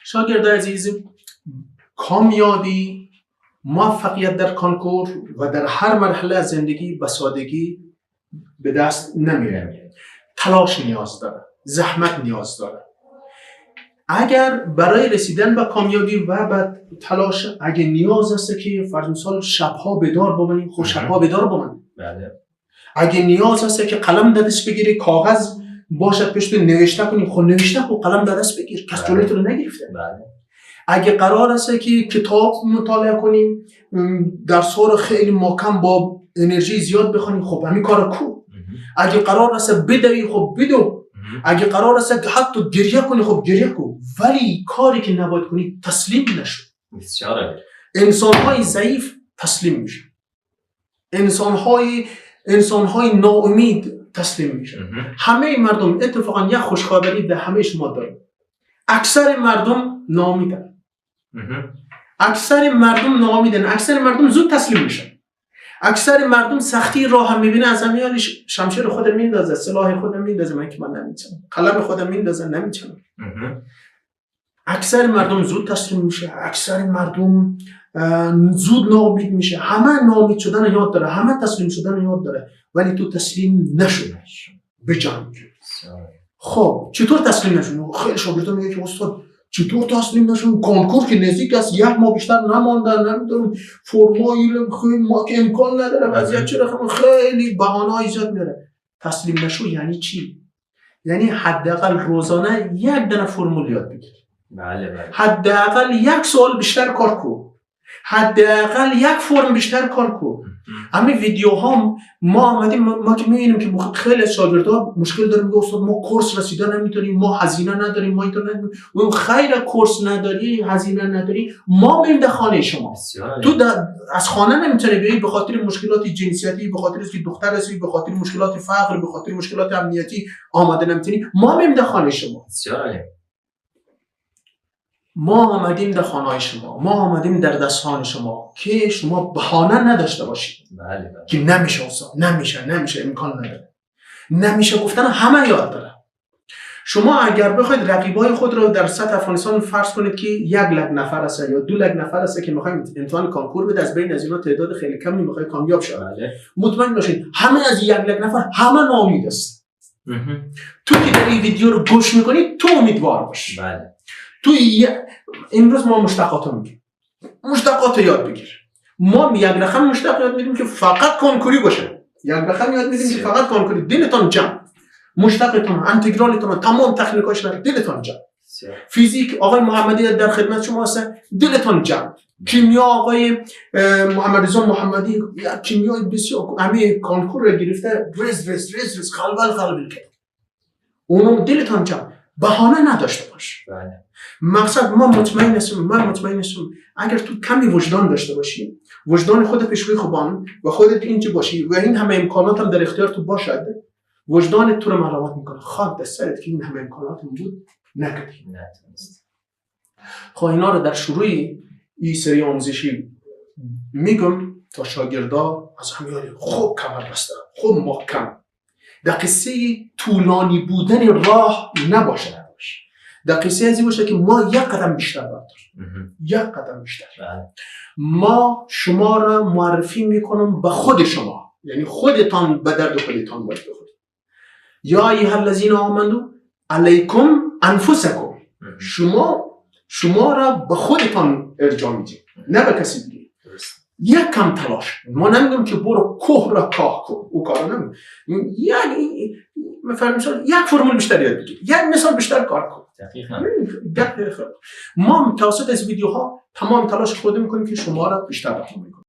شاگردای عزیز، کامیابی، موفقیت در کنکور و در هر مرحله از زندگی به سادگی به دست نمیره. تلاش نیاز داره، زحمت نیاز داره. اگر برای رسیدن به کامیابی و به تلاش اگه نیاز هست که فرض مثال شبها بیدار بمونیم، خب شبها بیدار بمونیم. بله. اگه نیاز هست که قلم در دست بگیری، کاغذ باشد پشت نوشته کنیم، خب نوشته خب قلم در دست بگیر، کس جلویت رو نگرفته. بله. اگه قرار است که کتاب مطالعه کنیم، درس‌ها رو خیلی محکم با انرژی زیاد بخونیم، خب همین کارو کو. اگه قرار است بدوی، خب بدو. اگه قرار است که حتی گریه کنی، خب گریه کن. ولی کاری که نباید کنی تسلیم نشو. بسیار عالی. انسان‌های ضعیف تسلیم میشن. انسان‌های ناامید تسلیم میشن. همه مردم اتفاقا یک خوشخبری در همه شما داریم. اکثر مردم ناامیدن. اکثر مردم زود تسلیم میشن. اکثر مردم سختی راه هم میبینه، از همیان شمشیر خودم میندازه، سلاح خودم میندازه، من که من نمیتونم، قلم خودم میندازه، نمیتونم. اکثر مردم زود تسلیم میشه، اکثر مردم زود ناامید میشه. همه ناامید شدن یاد داره، همه تسلیم شدن یاد داره، ولی تو تسلیم نشو، بجنگ. خب چطور تسلیم نشون؟ خیلی شاگردا میگه که استاد چطور تسلیم نشون؟ کنکور که نزدیک است، یک ماه بیشتر نمانده، نمیدونم فرمایل خیلی ما که امکان نداره، وضعیت چرا خیلی بهانه‌ای ایجاد میاره. تسلیم نشو یعنی چی؟ یعنی حداقل روزانه یک دونه فرمول یاد بگیر. بله. حداقل یک سوال بیشتر کار کن. حداقل یک فرم بیشتر کار کن. همین ویدیوها ما آمدیم، ما که می‌بینیم که خیلی از شاگردها مشکل داریم، میگه استاد ما کورس رسیدن نمی‌تونیم، ما هزینه نداریم، ما اینطور نداریم. و خیر کورس نداری، هزینه نداری، ما میریم در خانه شما. تو از خانه نمی‌تونی بیای به خاطر مشکلات جنسیتی، به خاطر اینکه دختر هستی، به خاطر مشکلات فقر، به خاطر مشکلات امنیتی آماده نمی‌تونی، ما میریم در خانه شما. ما آمدیم در خانه شما، ما آمدیم در دستان شما که شما بهانه نداشته باشید. بله. که نمیشه استاد، نمیشه، امکان نداره. نمیشه گفتن همه یاد داره. شما اگر بخواید رقیبای خود رو در سطح افغانستان فرض کنید که 100,000 نفر است یا 200,000 نفر است که میخوایم امتحان کنکور بده، از بین از اینا تعداد خیلی کمی میخواد کامیاب شه. بله. مطمئن باشید همه از 100,000 نفر همه ناامید است. تو که در این ویدیو رو گوش میکنید تو امیدوار باش. بله. تو امروز ما مشتقات میگیم، مشتقات یاد بگیر. ما یک رقم مشتق یاد میدیم که فقط کنکوری باشه، یک رقم یاد میدیم که فقط کنکوری. دلتان جمع، مشتقتون، انتگرالتون، تمام تکنیکاش رو دلتان جمع. فیزیک آقای محمدی در خدمت شما هست، دلتان جمع. کیمیا آقای محمد رضا محمدی کیمیای بسیار همه کنکور رو گرفته، رز خلبل کرد. اونم دلتان جمع، بهانه نداشته باش. بله. مقصد من مطمئن هستم اگر تو کمی وجدان داشته باشی، وجدان خودت پیش روی خوبان و خودت اینجا باشی و این همه امکانات هم در اختیار تو باشد، وجدان تو رو ملامت میکنه. خاک دست سرت که این همه امکانات بود نکردی. خب اینا رو در شروع این سری آموزشی میگم تا شاگردا از همیان خوب کمر بسته، خوب محکم در قصه طولانی بودن راه نباشه. در قصه ازی باشه که ما یک قدم بیشتر برداریم، یک قدم بیشتر. ما شما را معرفی میکنم به خود شما، یعنی خودتان به درد خودتان باید بخورید. یا ایها الذین آمنو علیکم انفسکم، شما را به خودتان ارجاع میدید، نه به کسی دیگه. یک کم تلاش. ما نمیگم که برو کوه را کاه کن، او کارو نمیگم. یک فرمول بیشتر یاد بگیر، یک مثال بیشتر کار کن. دقیقاً. ما توسط از ویدیوها تمام تلاش خود میکنیم که شما را بیشتر بفهمیم.